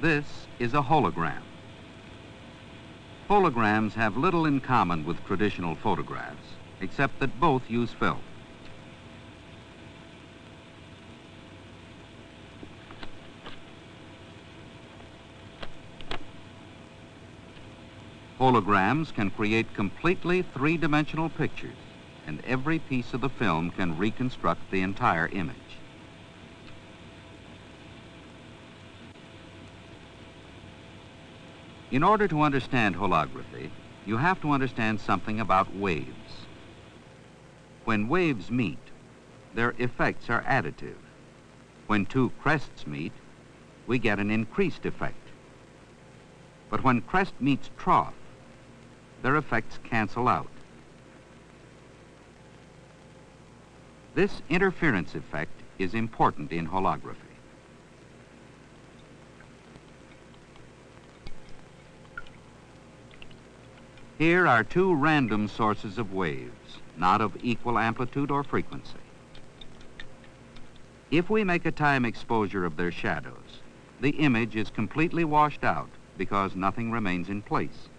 This is a hologram. Holograms have little in common with traditional photographs, except that both use film. Holograms can create completely three-dimensional pictures, and every piece of the film can reconstruct the entire image. In order to understand holography, you have to understand something about waves. When waves meet, their effects are additive. When two crests meet, we get an increased effect. But when crest meets trough, their effects cancel out. This interference effect is important in holography. Here are two random sources of waves, not of equal amplitude or frequency. If we make a time exposure of their shadows, the image is completely washed out because nothing remains in place.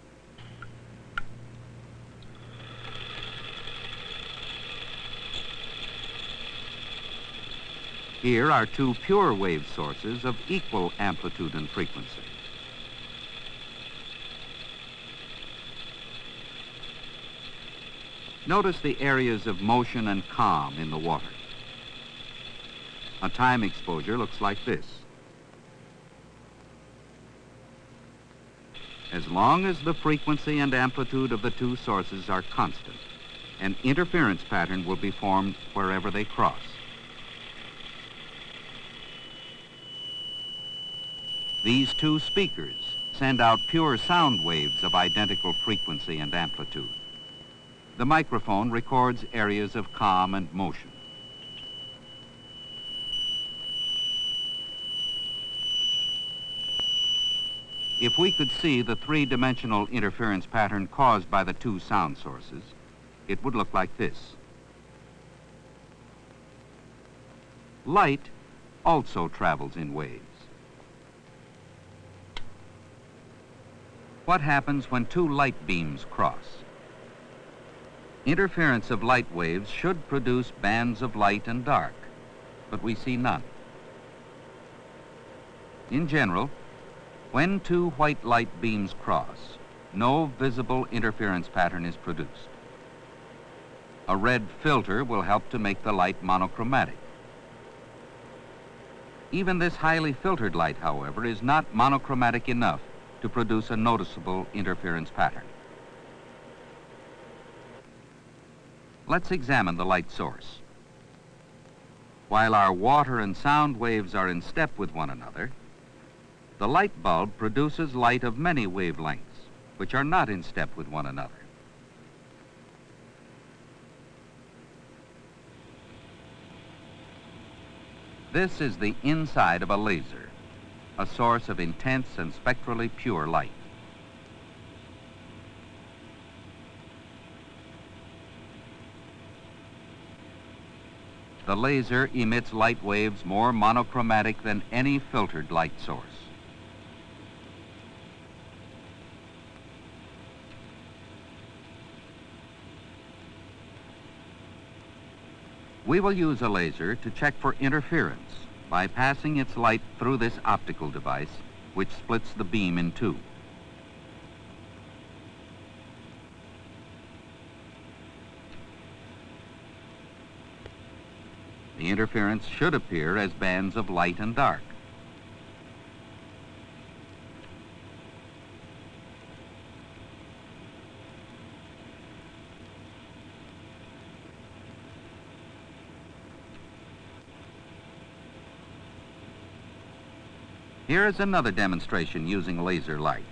Here are two pure wave sources of equal amplitude and frequency. Notice the areas of motion and calm in the water. A time exposure looks like this. As long as the frequency and amplitude of the two sources are constant, an interference pattern will be formed wherever they cross. These two speakers send out pure sound waves of identical frequency and amplitude. The microphone records areas of calm and motion. If we could see the three-dimensional interference pattern caused by the two sound sources, it would look like this. Light also travels in waves. What happens when two light beams cross? Interference of light waves should produce bands of light and dark, but we see none. In general, when two white light beams cross, no visible interference pattern is produced. A red filter will help to make the light monochromatic. Even this highly filtered light, however, is not monochromatic enough to produce a noticeable interference pattern. Let's examine the light source. While our water and sound waves are in step with one another, the light bulb produces light of many wavelengths, which are not in step with one another. This is the inside of a laser, a source of intense and spectrally pure light. The laser emits light waves more monochromatic than any filtered light source. We will use a laser to check for interference by passing its light through this optical device, which splits the beam in two. The interference should appear as bands of light and dark. Here is another demonstration using laser light.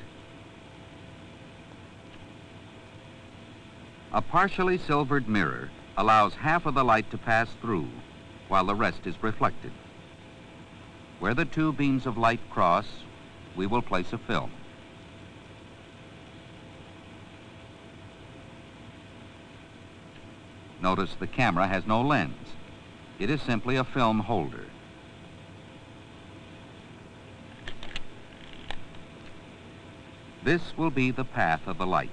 A partially silvered mirror allows half of the light to pass through while the rest is reflected. Where the two beams of light cross, we will place a film. Notice the camera has no lens. It is simply a film holder. This will be the path of the light.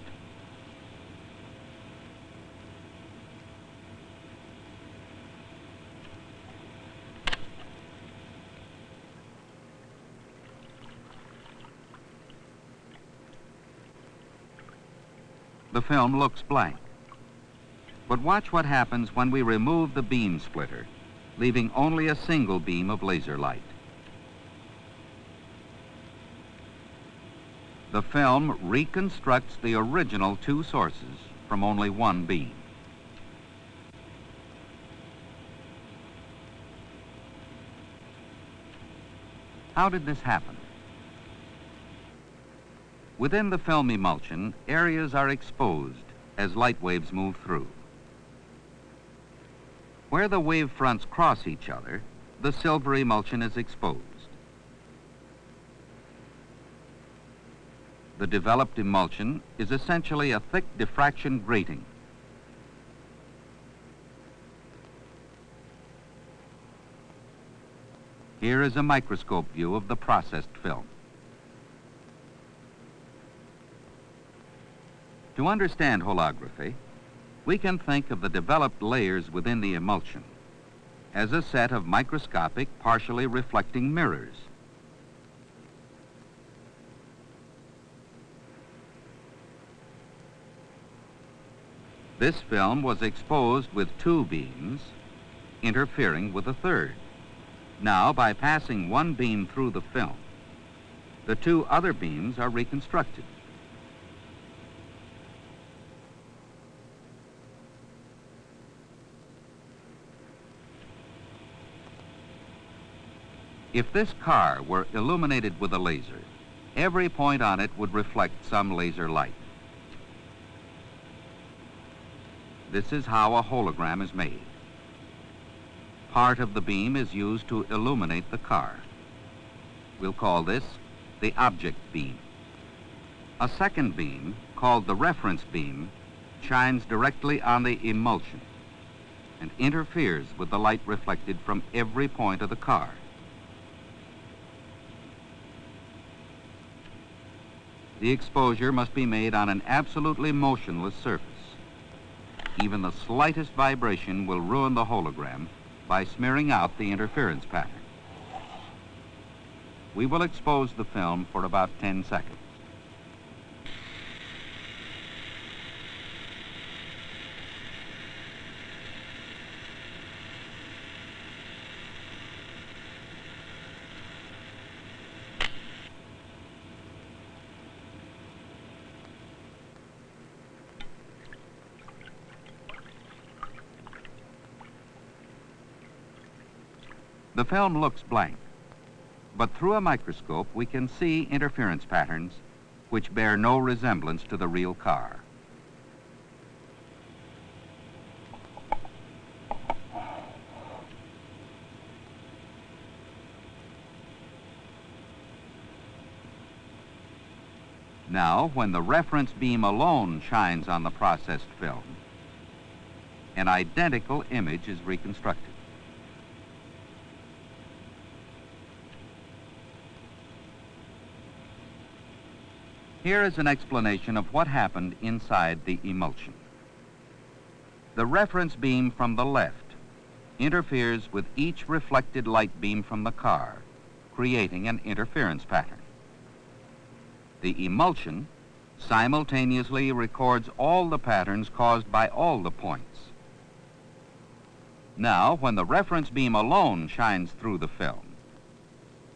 The film looks blank. But watch what happens when we remove the beam splitter, leaving only a single beam of laser light. The film reconstructs the original two sources from only one beam. How did this happen? Within the film emulsion, areas are exposed as light waves move through. Where the wave fronts cross each other, the silver emulsion is exposed. The developed emulsion is essentially a thick diffraction grating. Here is a microscope view of the processed film. To understand holography, we can think of the developed layers within the emulsion as a set of microscopic, partially reflecting mirrors. This film was exposed with two beams, interfering with a third. Now, by passing one beam through the film, the two other beams are reconstructed. If this car were illuminated with a laser, every point on it would reflect some laser light. This is how a hologram is made. Part of the beam is used to illuminate the car. We'll call this the object beam. A second beam, called the reference beam, shines directly on the emulsion and interferes with the light reflected from every point of the car. The exposure must be made on an absolutely motionless surface. Even the slightest vibration will ruin the hologram by smearing out the interference pattern. We will expose the film for about 10 seconds. The film looks blank, but through a microscope we can see interference patterns which bear no resemblance to the real car. Now, when the reference beam alone shines on the processed film, an identical image is reconstructed. Here is an explanation of what happened inside the emulsion. The reference beam from the left interferes with each reflected light beam from the car, creating an interference pattern. The emulsion simultaneously records all the patterns caused by all the points. Now, when the reference beam alone shines through the film,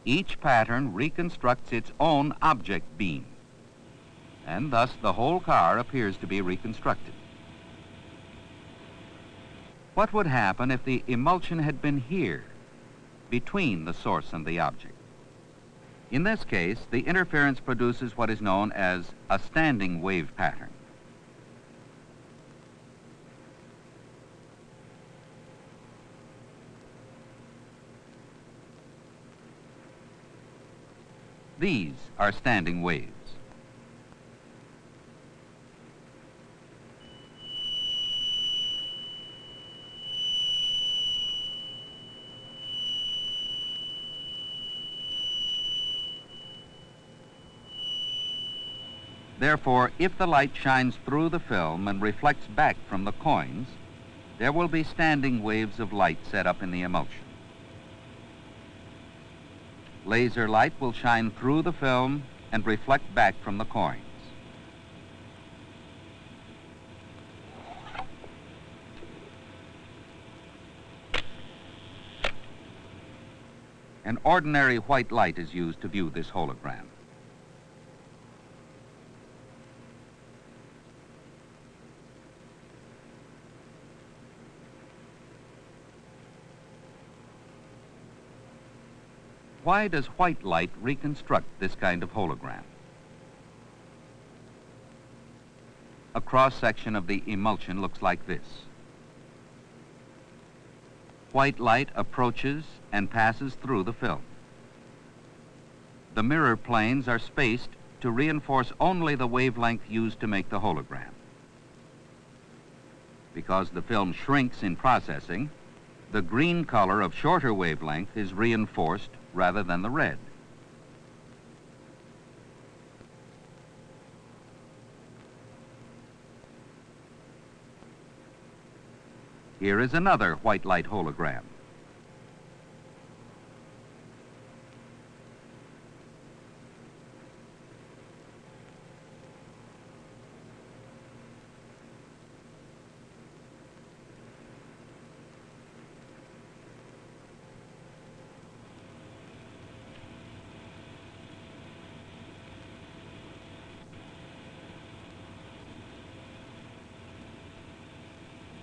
each pattern reconstructs its own object beam, and thus the whole car appears to be reconstructed. What would happen if the emulsion had been here, between the source and the object? In this case, the interference produces what is known as a standing wave pattern. These are standing waves. Therefore, if the light shines through the film and reflects back from the coins, there will be standing waves of light set up in the emulsion. Laser light will shine through the film and reflect back from the coins. An ordinary white light is used to view this hologram. Why does white light reconstruct this kind of hologram? A cross-section of the emulsion looks like this. White light approaches and passes through the film. The mirror planes are spaced to reinforce only the wavelength used to make the hologram. Because the film shrinks in processing, the green color of shorter wavelength is reinforced rather than the red. Here is another white light hologram.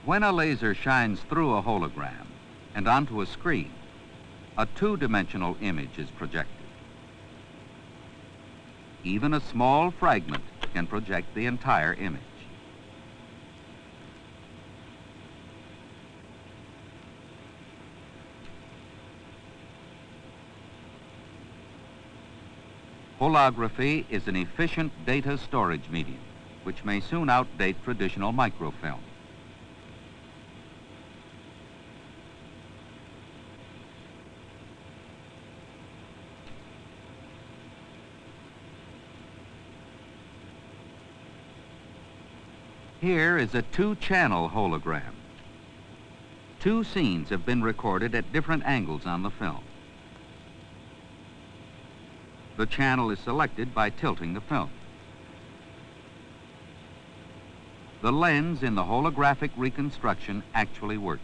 When a laser shines through a hologram and onto a screen, a two-dimensional image is projected. Even a small fragment can project the entire image. Holography is an efficient data storage medium, which may soon outdate traditional microfilm. Here is a two-channel hologram. Two scenes have been recorded at different angles on the film. The channel is selected by tilting the film. The lens in the holographic reconstruction actually works.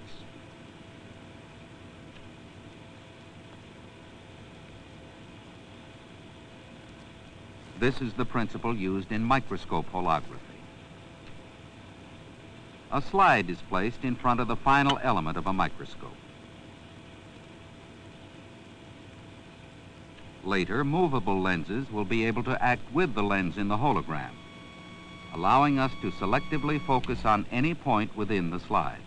This is the principle used in microscope holography. A slide is placed in front of the final element of a microscope. Later, movable lenses will be able to act with the lens in the hologram, allowing us to selectively focus on any point within the slide.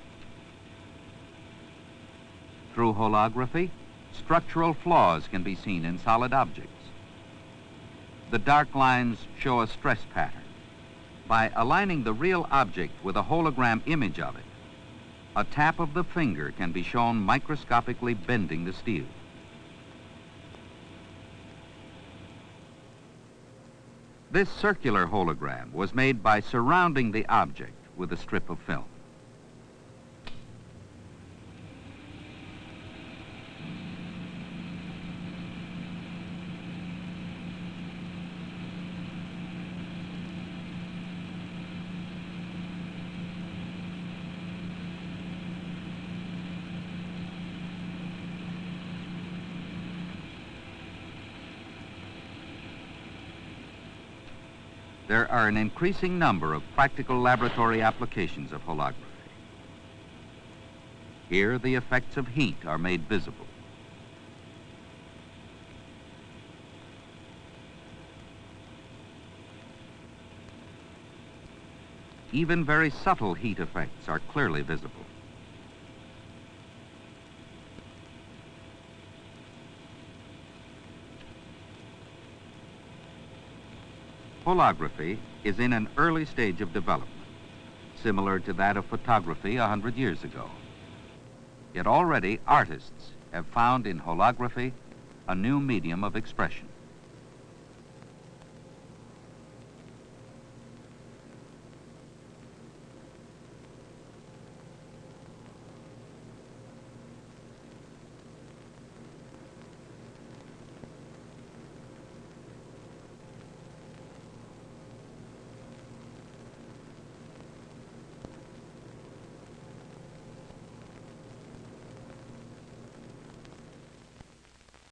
Through holography, structural flaws can be seen in solid objects. The dark lines show a stress pattern. By aligning the real object with a hologram image of it, a tap of the finger can be shown microscopically bending the steel. This circular hologram was made by surrounding the object with a strip of film. There are an increasing number of practical laboratory applications of holography. Here, the effects of heat are made visible. Even very subtle heat effects are clearly visible. Holography is in an early stage of development, similar to that of photography 100 years ago. Yet already artists have found in holography a new medium of expression.